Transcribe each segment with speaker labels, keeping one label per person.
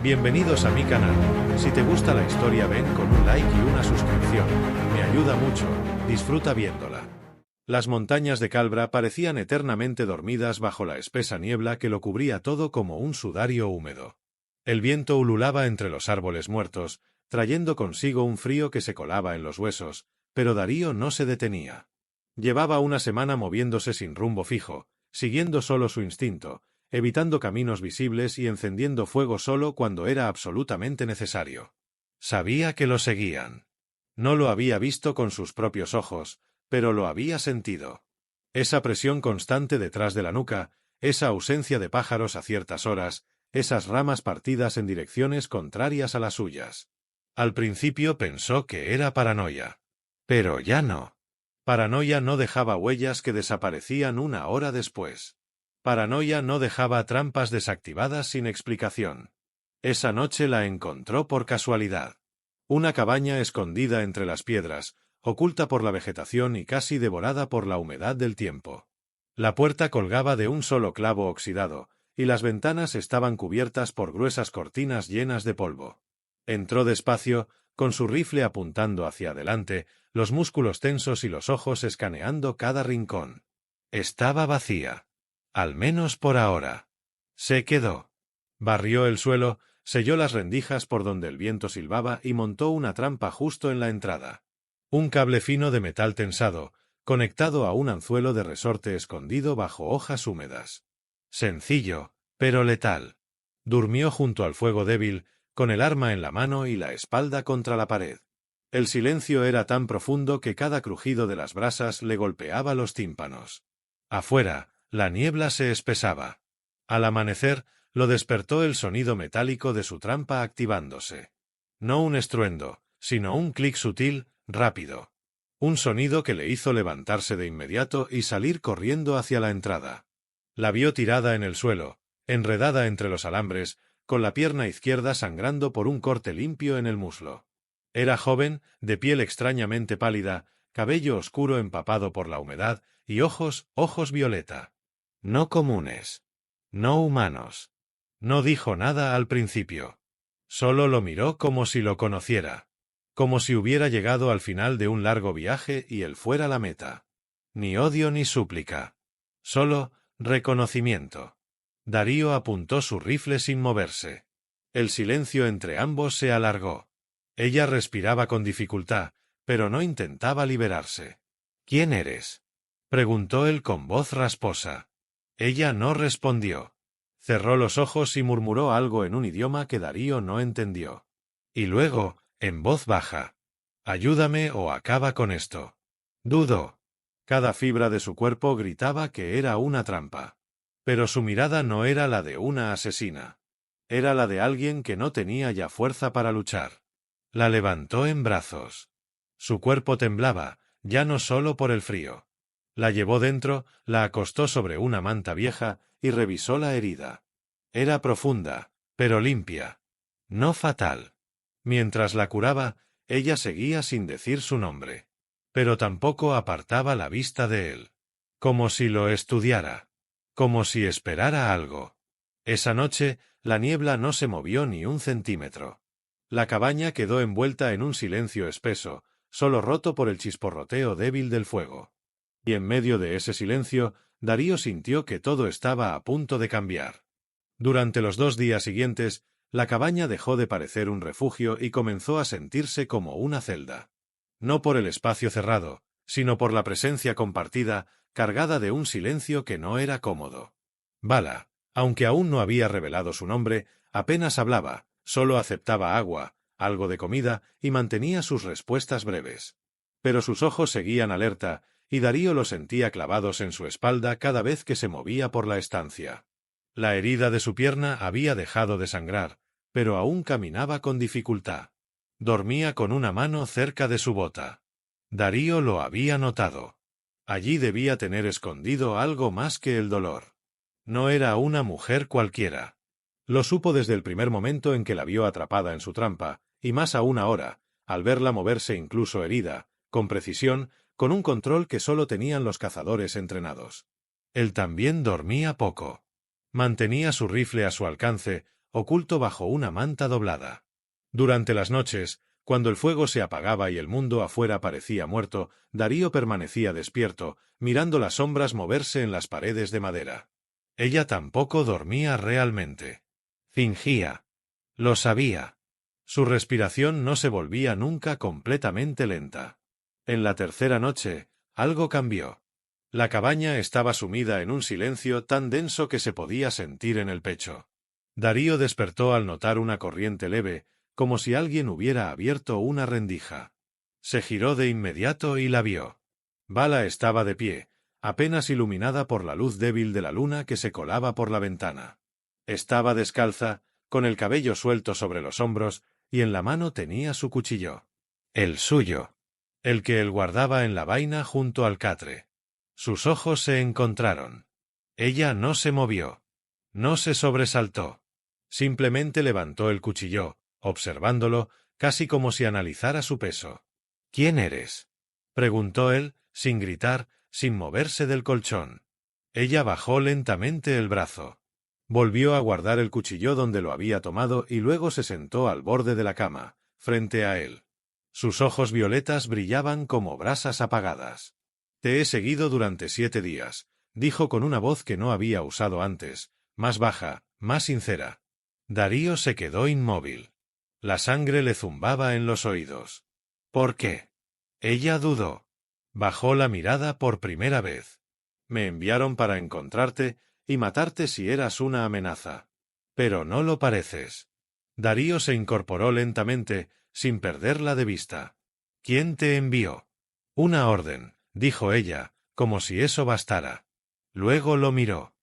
Speaker 1: Bienvenidos a mi canal. Si te gusta la historia ven con un like y una suscripción. Me ayuda mucho. Disfruta viéndola. Las montañas de Calbra parecían eternamente dormidas bajo la espesa niebla que lo cubría todo como un sudario húmedo. El viento ululaba entre los árboles muertos, trayendo consigo un frío que se colaba en los huesos, pero Darío no se detenía. Llevaba una semana moviéndose sin rumbo fijo, siguiendo solo su instinto, evitando caminos visibles y encendiendo fuego solo cuando era absolutamente necesario. Sabía que lo seguían. No lo había visto con sus propios ojos, pero lo había sentido. Esa presión constante detrás de la nuca, esa ausencia de pájaros a ciertas horas, esas ramas partidas en direcciones contrarias a las suyas. Al principio pensó que era paranoia. Pero ya no. Paranoia no dejaba huellas que desaparecían una hora después. Paranoia no dejaba trampas desactivadas sin explicación. Esa noche la encontró por casualidad. Una cabaña escondida entre las piedras, oculta por la vegetación y casi devorada por la humedad del tiempo. La puerta colgaba de un solo clavo oxidado, y las ventanas estaban cubiertas por gruesas cortinas llenas de polvo. Entró despacio, con su rifle apuntando hacia adelante, los músculos tensos y los ojos escaneando cada rincón. Estaba vacía. Al menos por ahora. Se quedó. Barrió el suelo, selló las rendijas por donde el viento silbaba y montó una trampa justo en la entrada. Un cable fino de metal tensado, conectado a un anzuelo de resorte escondido bajo hojas húmedas. Sencillo, pero letal. Durmió junto al fuego débil, con el arma en la mano y la espalda contra la pared. El silencio era tan profundo que cada crujido de las brasas le golpeaba los tímpanos. Afuera, la niebla se espesaba. Al amanecer, lo despertó el sonido metálico de su trampa activándose. No un estruendo, sino un clic sutil, rápido. Un sonido que le hizo levantarse de inmediato y salir corriendo hacia la entrada. La vio tirada en el suelo, enredada entre los alambres, con la pierna izquierda sangrando por un corte limpio en el muslo. Era joven, de piel extrañamente pálida, cabello oscuro empapado por la humedad y ojos violeta. No comunes. No humanos. No dijo nada al principio. Solo lo miró como si lo conociera. Como si hubiera llegado al final de un largo viaje y él fuera la meta. Ni odio ni súplica. Solo reconocimiento. Darío apuntó su rifle sin moverse. El silencio entre ambos se alargó. Ella respiraba con dificultad, pero no intentaba liberarse. ¿Quién eres?, preguntó él con voz rasposa. Ella no respondió. Cerró los ojos y murmuró algo en un idioma que Darío no entendió. Y luego, en voz baja: «Ayúdame o acaba con esto». Dudó. Cada fibra de su cuerpo gritaba que era una trampa. Pero su mirada no era la de una asesina. Era la de alguien que no tenía ya fuerza para luchar. La levantó en brazos. Su cuerpo temblaba, ya no solo por el frío. La llevó dentro, la acostó sobre una manta vieja y revisó la herida. Era profunda, pero limpia. No fatal. Mientras la curaba, ella seguía sin decir su nombre. Pero tampoco apartaba la vista de él. Como si lo estudiara. Como si esperara algo. Esa noche, la niebla no se movió ni un centímetro. La cabaña quedó envuelta en un silencio espeso, solo roto por el chisporroteo débil del fuego. Y en medio de ese silencio, Darío sintió que todo estaba a punto de cambiar. Durante los 2 días siguientes, la cabaña dejó de parecer un refugio y comenzó a sentirse como una celda. No por el espacio cerrado, sino por la presencia compartida, cargada de un silencio que no era cómodo. Vala, aunque aún no había revelado su nombre, apenas hablaba, solo aceptaba agua, algo de comida y mantenía sus respuestas breves. Pero sus ojos seguían alerta, y Darío los sentía clavados en su espalda cada vez que se movía por la estancia. La herida de su pierna había dejado de sangrar, pero aún caminaba con dificultad. Dormía con una mano cerca de su bota. Darío lo había notado. Allí debía tener escondido algo más que el dolor. No era una mujer cualquiera. Lo supo desde el primer momento en que la vio atrapada en su trampa, y más aún ahora, al verla moverse incluso herida, con precisión, con un control que solo tenían los cazadores entrenados. Él también dormía poco. Mantenía su rifle a su alcance, oculto bajo una manta doblada. Durante las noches, cuando el fuego se apagaba y el mundo afuera parecía muerto, Darío permanecía despierto, mirando las sombras moverse en las paredes de madera. Ella tampoco dormía realmente. Fingía. Lo sabía. Su respiración no se volvía nunca completamente lenta. En la tercera noche, algo cambió. La cabaña estaba sumida en un silencio tan denso que se podía sentir en el pecho. Darío despertó al notar una corriente leve, como si alguien hubiera abierto una rendija. Se giró de inmediato y la vio. Vala estaba de pie, apenas iluminada por la luz débil de la luna que se colaba por la ventana. Estaba descalza, con el cabello suelto sobre los hombros, y en la mano tenía su cuchillo. El suyo. El que él guardaba en la vaina junto al catre. Sus ojos se encontraron. Ella no se movió. No se sobresaltó. Simplemente levantó el cuchillo, observándolo, casi como si analizara su peso. —¿Quién eres? —preguntó él, sin gritar, sin moverse del colchón. Ella bajó lentamente el brazo. Volvió a guardar el cuchillo donde lo había tomado y luego se sentó al borde de la cama, frente a él. Sus ojos violetas brillaban como brasas apagadas. —Te he seguido durante 7 días, dijo con una voz que no había usado antes, más baja, más sincera. Darío se quedó inmóvil. La sangre le zumbaba en los oídos. —¿Por qué? Ella dudó. Bajó la mirada por primera vez. Me enviaron para encontrarte y matarte si eras una amenaza. Pero no lo pareces. Darío se incorporó lentamente, sin perderla de vista. ¿Quién te envió? Una orden, dijo ella, como si eso bastara. Luego lo miró.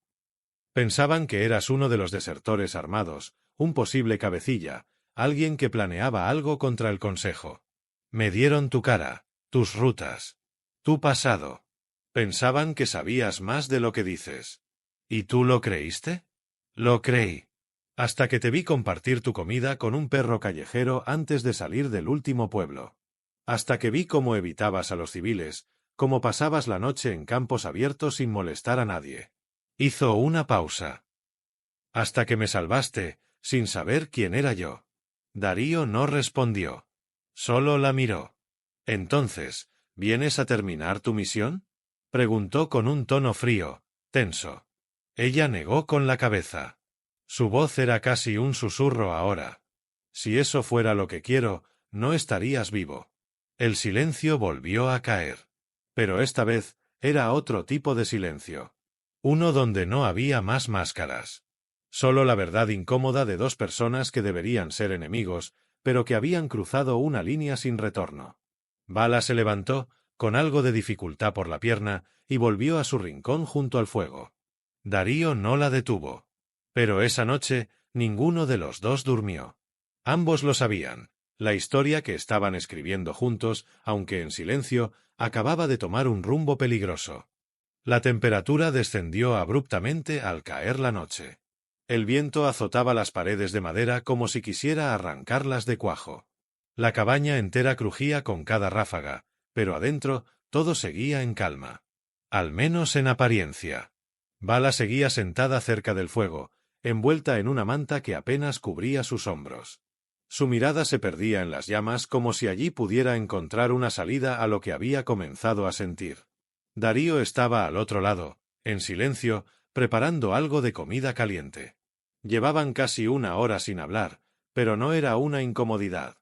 Speaker 1: Pensaban que eras uno de los desertores armados, un posible cabecilla, alguien que planeaba algo contra el Consejo. Me dieron tu cara, tus rutas, tu pasado. Pensaban que sabías más de lo que dices. ¿Y tú lo creíste? Lo creí. Hasta que te vi compartir tu comida con un perro callejero antes de salir del último pueblo. Hasta que vi cómo evitabas a los civiles, cómo pasabas la noche en campos abiertos sin molestar a nadie. Hizo una pausa. Hasta que me salvaste, sin saber quién era yo. Darío no respondió. Solo la miró. Entonces, ¿vienes a terminar tu misión? Preguntó con un tono frío, tenso. Ella negó con la cabeza. Su voz era casi un susurro ahora. Si eso fuera lo que quiero, no estarías vivo. El silencio volvió a caer. Pero esta vez, era otro tipo de silencio. Uno donde no había más máscaras. Solo la verdad incómoda de 2 personas que deberían ser enemigos, pero que habían cruzado una línea sin retorno. Vala se levantó, con algo de dificultad por la pierna, y volvió a su rincón junto al fuego. Darío no la detuvo. Pero esa noche, ninguno de los 2 durmió. Ambos lo sabían. La historia que estaban escribiendo juntos, aunque en silencio, acababa de tomar un rumbo peligroso. La temperatura descendió abruptamente al caer la noche. El viento azotaba las paredes de madera como si quisiera arrancarlas de cuajo. La cabaña entera crujía con cada ráfaga, pero adentro todo seguía en calma. Al menos en apariencia. Vala seguía sentada cerca del fuego, envuelta en una manta que apenas cubría sus hombros. Su mirada se perdía en las llamas como si allí pudiera encontrar una salida a lo que había comenzado a sentir. Darío estaba al otro lado, en silencio, preparando algo de comida caliente. Llevaban casi 1 hora sin hablar, pero no era una incomodidad.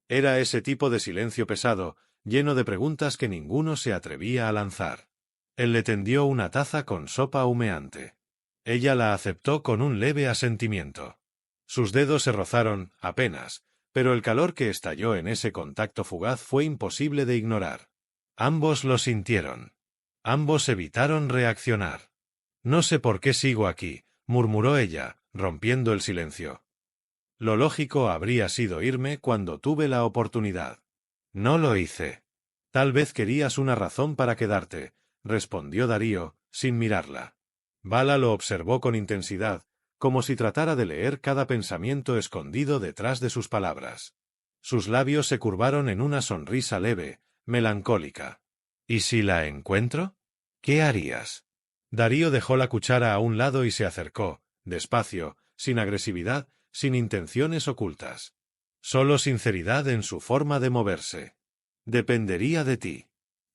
Speaker 1: Era ese tipo de silencio pesado, lleno de preguntas que ninguno se atrevía a lanzar. Él le tendió una taza con sopa humeante. Ella la aceptó con un leve asentimiento. Sus dedos se rozaron, apenas, pero el calor que estalló en ese contacto fugaz fue imposible de ignorar. Ambos lo sintieron. Ambos evitaron reaccionar. No sé por qué sigo aquí, murmuró ella, rompiendo el silencio. Lo lógico habría sido irme cuando tuve la oportunidad. No lo hice. Tal vez querías una razón para quedarte, respondió Darío, sin mirarla. Vala lo observó con intensidad, como si tratara de leer cada pensamiento escondido detrás de sus palabras. Sus labios se curvaron en una sonrisa leve, melancólica. ¿Y si la encuentro? ¿Qué harías? Darío dejó la cuchara a un lado y se acercó, despacio, sin agresividad, sin intenciones ocultas. Solo sinceridad en su forma de moverse. Dependería de ti.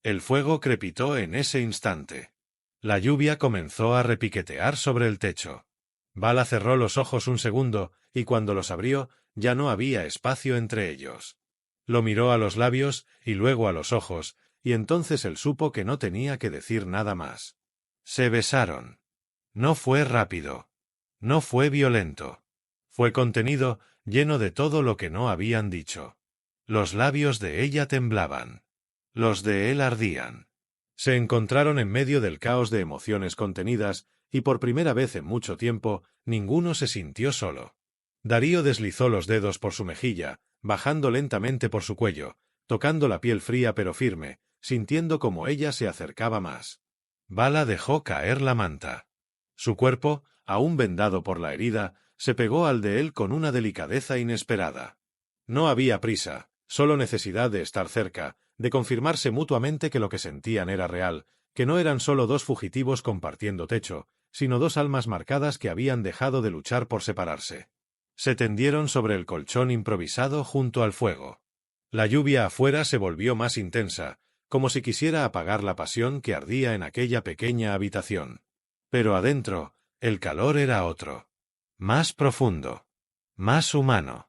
Speaker 1: El fuego crepitó en ese instante. La lluvia comenzó a repiquetear sobre el techo. Vala cerró los ojos un segundo, y cuando los abrió, ya no había espacio entre ellos. Lo miró a los labios, y luego a los ojos, y entonces él supo que no tenía que decir nada más. Se besaron. No fue rápido. No fue violento. Fue contenido, lleno de todo lo que no habían dicho. Los labios de ella temblaban. Los de él ardían. Se encontraron en medio del caos de emociones contenidas, y por primera vez en mucho tiempo, ninguno se sintió solo. Darío deslizó los dedos por su mejilla, bajando lentamente por su cuello, tocando la piel fría pero firme, sintiendo como ella se acercaba más. Vala dejó caer la manta. Su cuerpo, aún vendado por la herida, se pegó al de él con una delicadeza inesperada. No había prisa, solo necesidad de estar cerca, de confirmarse mutuamente que lo que sentían era real, que no eran solo dos fugitivos compartiendo techo, sino dos almas marcadas que habían dejado de luchar por separarse. Se tendieron sobre el colchón improvisado junto al fuego. La lluvia afuera se volvió más intensa, como si quisiera apagar la pasión que ardía en aquella pequeña habitación. Pero adentro, el calor era otro. Más profundo. Más humano.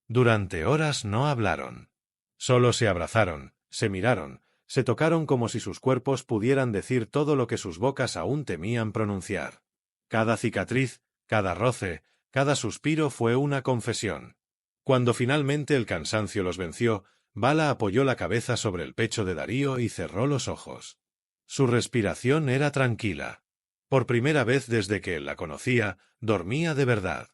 Speaker 1: Durante horas no hablaron. Solo se abrazaron, se miraron, se tocaron como si sus cuerpos pudieran decir todo lo que sus bocas aún temían pronunciar. Cada cicatriz, cada roce, cada suspiro fue una confesión. Cuando finalmente el cansancio los venció, Vala apoyó la cabeza sobre el pecho de Darío y cerró los ojos. Su respiración era tranquila. Por primera vez desde que él la conocía, dormía de verdad.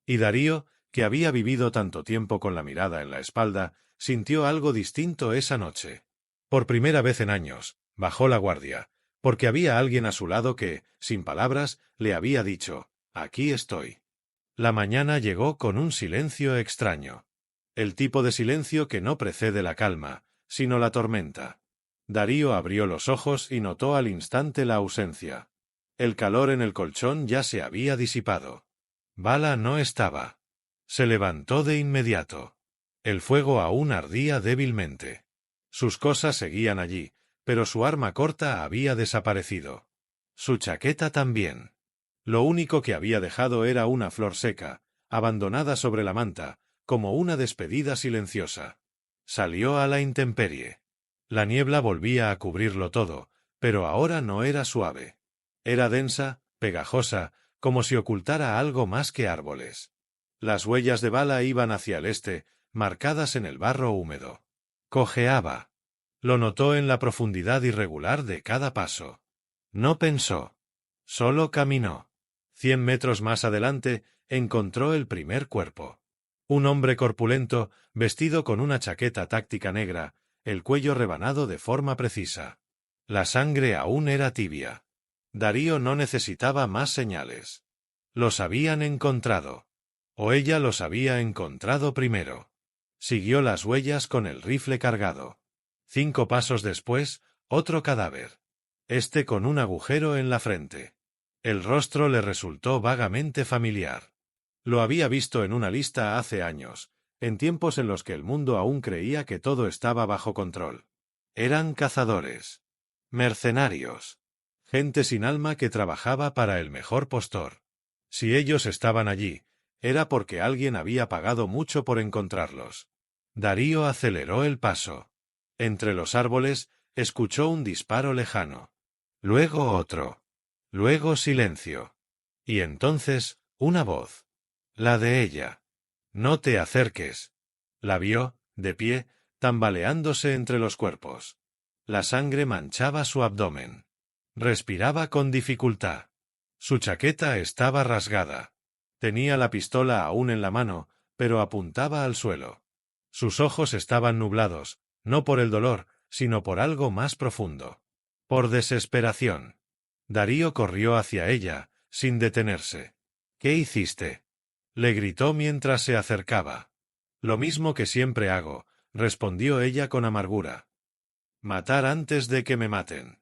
Speaker 1: Y Darío, que había vivido tanto tiempo con la mirada en la espalda, sintió algo distinto esa noche. Por primera vez en años, bajó la guardia, porque había alguien a su lado que, sin palabras, le había dicho, «Aquí estoy». La mañana llegó con un silencio extraño. El tipo de silencio que no precede la calma, sino la tormenta. Darío abrió los ojos y notó al instante la ausencia. El calor en el colchón ya se había disipado. Vala no estaba. Se levantó de inmediato. El fuego aún ardía débilmente. Sus cosas seguían allí, pero su arma corta había desaparecido. Su chaqueta también. Lo único que había dejado era una flor seca, abandonada sobre la manta, como una despedida silenciosa. Salió a la intemperie. La niebla volvía a cubrirlo todo, pero ahora no era suave. Era densa, pegajosa, como si ocultara algo más que árboles. Las huellas de Vala iban hacia el este, marcadas en el barro húmedo. Cojeaba. Lo notó en la profundidad irregular de cada paso. No pensó. Solo caminó. 100 metros más adelante, encontró el primer cuerpo. Un hombre corpulento, vestido con una chaqueta táctica negra, el cuello rebanado de forma precisa. La sangre aún era tibia. Darío no necesitaba más señales. Los habían encontrado. O ella los había encontrado primero. Siguió las huellas con el rifle cargado. 5 pasos después, otro cadáver. Este con un agujero en la frente. El rostro le resultó vagamente familiar. Lo había visto en una lista hace años, en tiempos en los que el mundo aún creía que todo estaba bajo control. Eran cazadores. Mercenarios. Gente sin alma que trabajaba para el mejor postor. Si ellos estaban allí, era porque alguien había pagado mucho por encontrarlos. Darío aceleró el paso. Entre los árboles, escuchó un disparo lejano. Luego otro. Luego silencio. Y entonces, una voz. La de ella. «No te acerques». La vio, de pie, tambaleándose entre los cuerpos. La sangre manchaba su abdomen. Respiraba con dificultad. Su chaqueta estaba rasgada. Tenía la pistola aún en la mano, pero apuntaba al suelo. Sus ojos estaban nublados, no por el dolor, sino por algo más profundo. Por desesperación. Darío corrió hacia ella, sin detenerse. «¿Qué hiciste?», le gritó mientras se acercaba. «Lo mismo que siempre hago», respondió ella con amargura. «Matar antes de que me maten».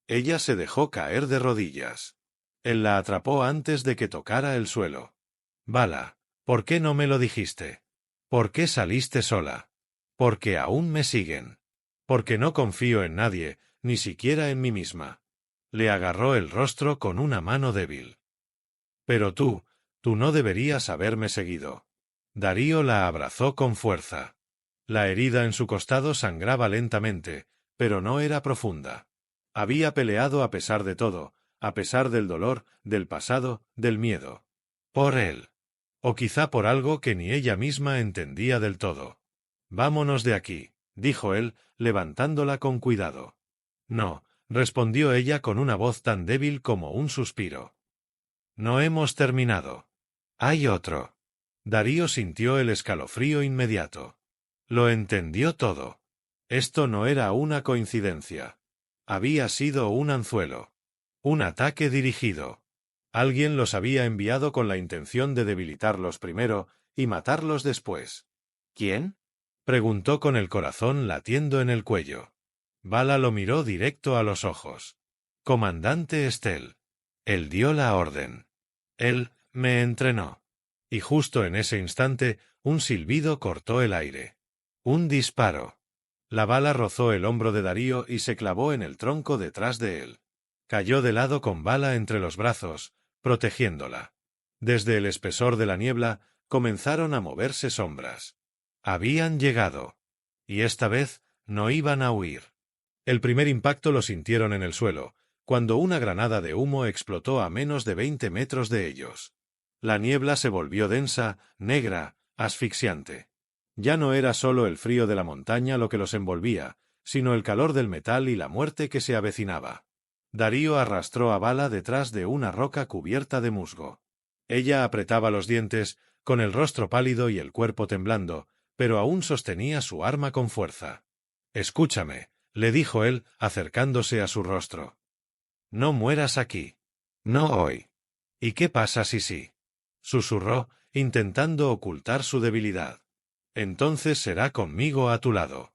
Speaker 1: Ella se dejó caer de rodillas. Él la atrapó antes de que tocara el suelo. «Vala, ¿Por qué no me lo dijiste? ¿Por qué saliste sola? Porque aún me siguen. Porque no confío en nadie, ni siquiera en mí misma. Le agarró el rostro con una mano débil. Pero tú no deberías haberme seguido. Darío la abrazó con fuerza. La herida en su costado sangraba lentamente, pero no era profunda. Había peleado a pesar de todo, a pesar del dolor, del pasado, del miedo. Por él. O quizá por algo que ni ella misma entendía del todo. Vámonos de aquí, dijo él, levantándola con cuidado. No, respondió ella con una voz tan débil como un suspiro. No hemos terminado. Hay otro. Darío sintió el escalofrío inmediato. Lo entendió todo. Esto no era una coincidencia. Había sido un anzuelo. Un ataque dirigido. Alguien los había enviado con la intención de debilitarlos primero y matarlos después. ¿Quién? Preguntó con el corazón latiendo en el cuello. Vala lo miró directo a los ojos. Comandante Estelle. Él dio la orden. Él me entrenó. Y justo en ese instante, un silbido cortó el aire. Un disparo. La bala rozó el hombro de Darío y se clavó en el tronco detrás de él. Cayó de lado con Vala entre los brazos, protegiéndola. Desde el espesor de la niebla, comenzaron a moverse sombras. Habían llegado. Y esta vez, no iban a huir. El primer impacto lo sintieron en el suelo, cuando una granada de humo explotó a menos de 20 metros de ellos. La niebla se volvió densa, negra, asfixiante. Ya no era solo el frío de la montaña lo que los envolvía, sino el calor del metal y la muerte que se avecinaba. Darío arrastró a Vala detrás de una roca cubierta de musgo. Ella apretaba los dientes, con el rostro pálido y el cuerpo temblando, pero aún sostenía su arma con fuerza. «Escúchame», le dijo él, acercándose a su rostro. «No mueras aquí. No hoy. ¿Y qué pasa si sí?», susurró, intentando ocultar su debilidad. «Entonces será conmigo a tu lado».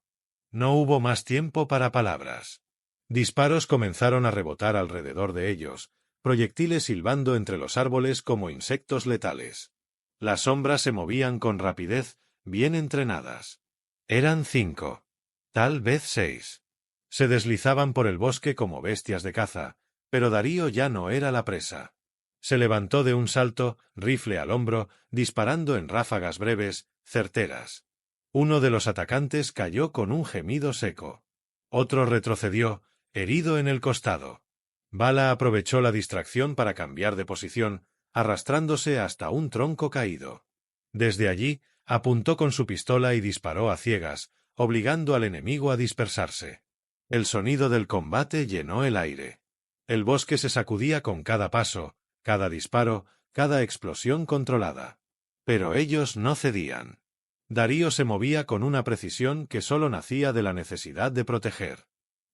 Speaker 1: No hubo más tiempo para palabras. Disparos comenzaron a rebotar alrededor de ellos, proyectiles silbando entre los árboles como insectos letales. Las sombras se movían con rapidez, bien entrenadas. Eran 5. Tal vez 6. Se deslizaban por el bosque como bestias de caza, pero Darío ya no era la presa. Se levantó de un salto, rifle al hombro, disparando en ráfagas breves, certeras. Uno de los atacantes cayó con un gemido seco. Otro retrocedió, herido en el costado. Vala aprovechó la distracción para cambiar de posición, arrastrándose hasta un tronco caído. Desde allí, apuntó con su pistola y disparó a ciegas, obligando al enemigo a dispersarse. El sonido del combate llenó el aire. El bosque se sacudía con cada paso, cada disparo, cada explosión controlada. Pero ellos no cedían. Darío se movía con una precisión que solo nacía de la necesidad de proteger.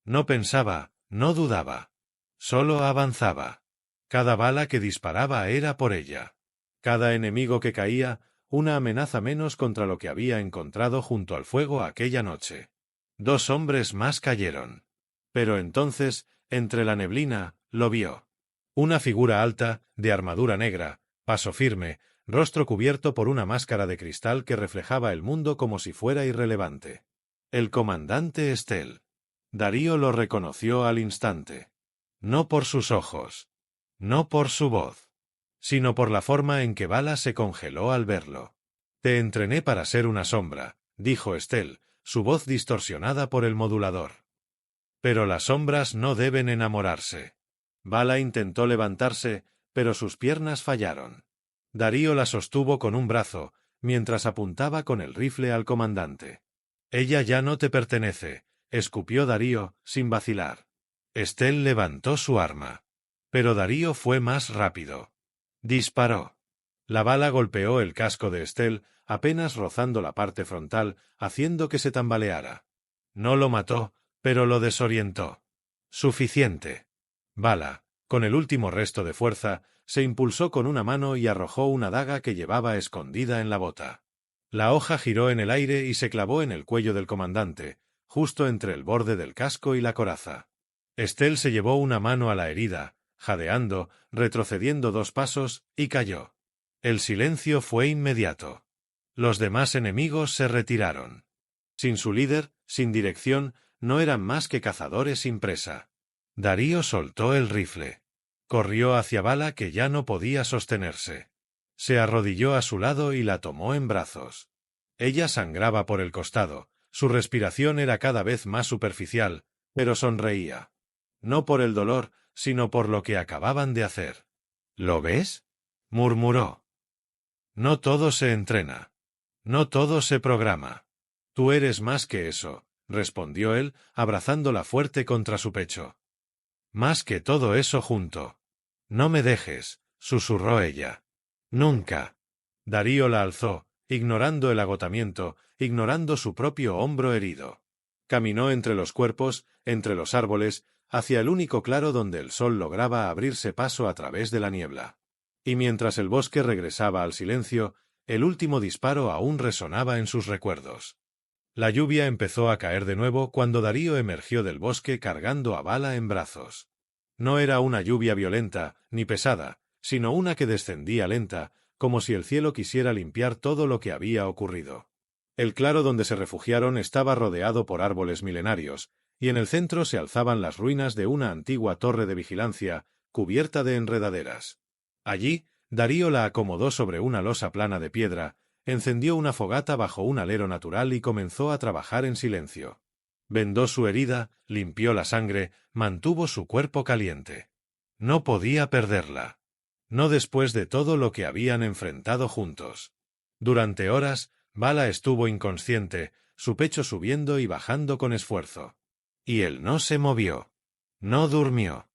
Speaker 1: No pensaba, no dudaba. Solo avanzaba. Cada bala que disparaba era por ella. Cada enemigo que caía, una amenaza menos contra lo que había encontrado junto al fuego aquella noche. 2 hombres más cayeron. Pero entonces, entre la neblina, lo vio. Una figura alta, de armadura negra, paso firme, rostro cubierto por una máscara de cristal que reflejaba el mundo como si fuera irrelevante. El comandante Estelle. Darío lo reconoció al instante. No por sus ojos. No por su voz. Sino por la forma en que Vala se congeló al verlo. «Te entrené para ser una sombra», dijo Estelle, su voz distorsionada por el modulador. «Pero las sombras no deben enamorarse». Vala intentó levantarse, pero sus piernas fallaron. Darío la sostuvo con un brazo, mientras apuntaba con el rifle al comandante. «Ella ya no te pertenece», escupió Darío, sin vacilar. Estelle levantó su arma. Pero Darío fue más rápido. Disparó. La bala golpeó el casco de Estelle, apenas rozando la parte frontal, haciendo que se tambaleara. No lo mató, pero lo desorientó. Suficiente. Vala, con el último resto de fuerza, se impulsó con una mano y arrojó una daga que llevaba escondida en la bota. La hoja giró en el aire y se clavó en el cuello del comandante, justo entre el borde del casco y la coraza. Estelle se llevó una mano a la herida, jadeando, retrocediendo 2 pasos, y cayó. El silencio fue inmediato. Los demás enemigos se retiraron. Sin su líder, sin dirección, no eran más que cazadores sin presa. Darío soltó el rifle. Corrió hacia Vala, que ya no podía sostenerse. Se arrodilló a su lado y la tomó en brazos. Ella sangraba por el costado, su respiración era cada vez más superficial, pero sonreía. No por el dolor, sino por lo que acababan de hacer. ¿Lo ves?, murmuró. No todo se entrena. No todo se programa. Tú eres más que eso, respondió él, abrazándola fuerte contra su pecho. Más que todo eso junto. No me dejes, susurró ella. Nunca. Darío la alzó, ignorando el agotamiento, ignorando su propio hombro herido. Caminó entre los cuerpos, entre los árboles, hacia el único claro donde el sol lograba abrirse paso a través de la niebla. Y mientras el bosque regresaba al silencio, el último disparo aún resonaba en sus recuerdos. La lluvia empezó a caer de nuevo cuando Darío emergió del bosque cargando a Vala en brazos. No era una lluvia violenta, ni pesada, sino una que descendía lenta, como si el cielo quisiera limpiar todo lo que había ocurrido. El claro donde se refugiaron estaba rodeado por árboles milenarios, y en el centro se alzaban las ruinas de una antigua torre de vigilancia, cubierta de enredaderas. Allí, Darío la acomodó sobre una losa plana de piedra, encendió una fogata bajo un alero natural y comenzó a trabajar en silencio. Vendó su herida, limpió la sangre, mantuvo su cuerpo caliente. No podía perderla. No después de todo lo que habían enfrentado juntos. Durante horas, Vala estuvo inconsciente, su pecho subiendo y bajando con esfuerzo. Y él no se movió. No durmió.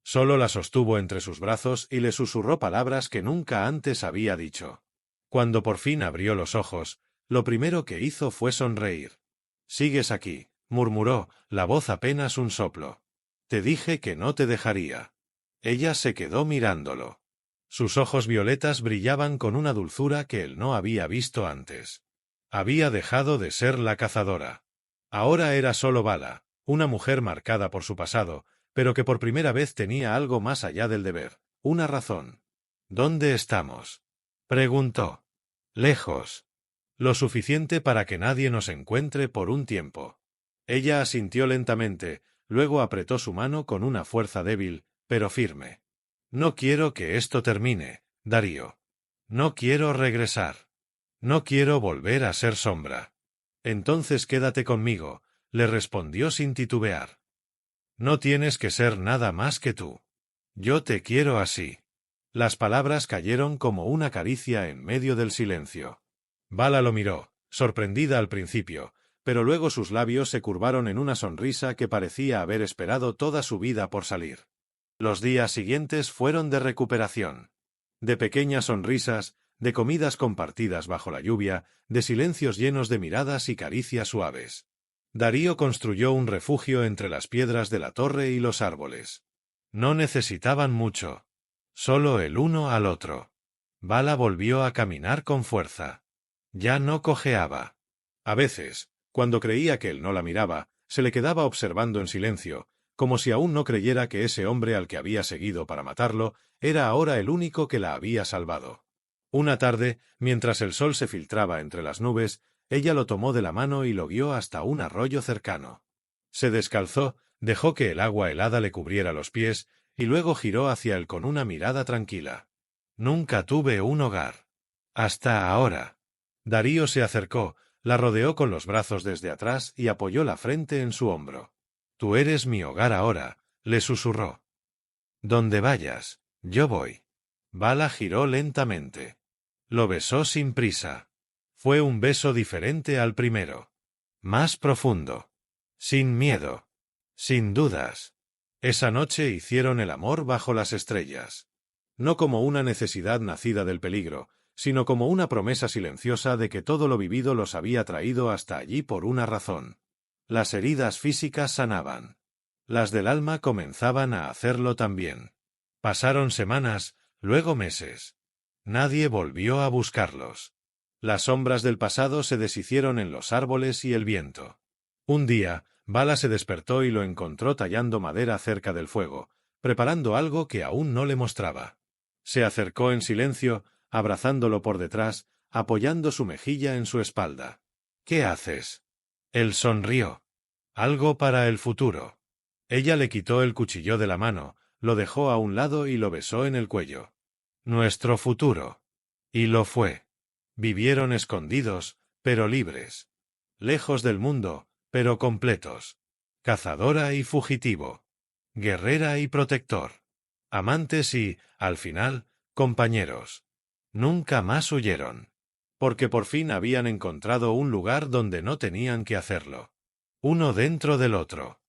Speaker 1: Solo la sostuvo entre sus brazos y le susurró palabras que nunca antes había dicho. Cuando por fin abrió los ojos, lo primero que hizo fue sonreír. «Sigues aquí», murmuró, la voz apenas un soplo. «Te dije que no te dejaría». Ella se quedó mirándolo. Sus ojos violetas brillaban con una dulzura que él no había visto antes. Había dejado de ser la cazadora. Ahora era solo Vala, una mujer marcada por su pasado, pero que por primera vez tenía algo más allá del deber, una razón. «¿Dónde estamos?», preguntó. «Lejos. Lo suficiente para que nadie nos encuentre por un tiempo». Ella asintió lentamente, luego apretó su mano con una fuerza débil, pero firme. «No quiero que esto termine, Darío. No quiero regresar. No quiero volver a ser sombra». «Entonces quédate conmigo», le respondió sin titubear. «No tienes que ser nada más que tú. Yo te quiero así». Las palabras cayeron como una caricia en medio del silencio. Vala lo miró, sorprendida al principio, pero luego sus labios se curvaron en una sonrisa que parecía haber esperado toda su vida por salir. Los días siguientes fueron de recuperación. De pequeñas sonrisas, de comidas compartidas bajo la lluvia, de silencios llenos de miradas y caricias suaves. Darío construyó un refugio entre las piedras de la torre y los árboles. No necesitaban mucho. Solo el uno al otro. Vala volvió a caminar con fuerza. Ya no cojeaba. A veces, cuando creía que él no la miraba, se le quedaba observando en silencio, como si aún no creyera que ese hombre al que había seguido para matarlo era ahora el único que la había salvado. Una tarde, mientras el sol se filtraba entre las nubes, ella lo tomó de la mano y lo guió hasta un arroyo cercano. Se descalzó, dejó que el agua helada le cubriera los pies, y luego giró hacia él con una mirada tranquila. «Nunca tuve un hogar. Hasta ahora». Darío se acercó, la rodeó con los brazos desde atrás y apoyó la frente en su hombro. «Tú eres mi hogar ahora», le susurró. «Donde vayas, yo voy». Vala giró lentamente. Lo besó sin prisa. Fue un beso diferente al primero. Más profundo. Sin miedo. Sin dudas. Esa noche hicieron el amor bajo las estrellas. No como una necesidad nacida del peligro, sino como una promesa silenciosa de que todo lo vivido los había traído hasta allí por una razón. Las heridas físicas sanaban. Las del alma comenzaban a hacerlo también. Pasaron semanas, luego meses. Nadie volvió a buscarlos. Las sombras del pasado se deshicieron en los árboles y el viento. Un día, Vala se despertó y lo encontró tallando madera cerca del fuego, preparando algo que aún no le mostraba. Se acercó en silencio, abrazándolo por detrás, apoyando su mejilla en su espalda. ¿Qué haces? Él sonrió. Algo para el futuro. Ella le quitó el cuchillo de la mano, lo dejó a un lado y lo besó en el cuello. Nuestro futuro. Y lo fue. Vivieron escondidos, pero libres. Lejos del mundo, pero completos. Cazadora y fugitivo. Guerrera y protector. Amantes y, al final, compañeros. Nunca más huyeron. Porque por fin habían encontrado un lugar donde no tenían que hacerlo. Uno dentro del otro.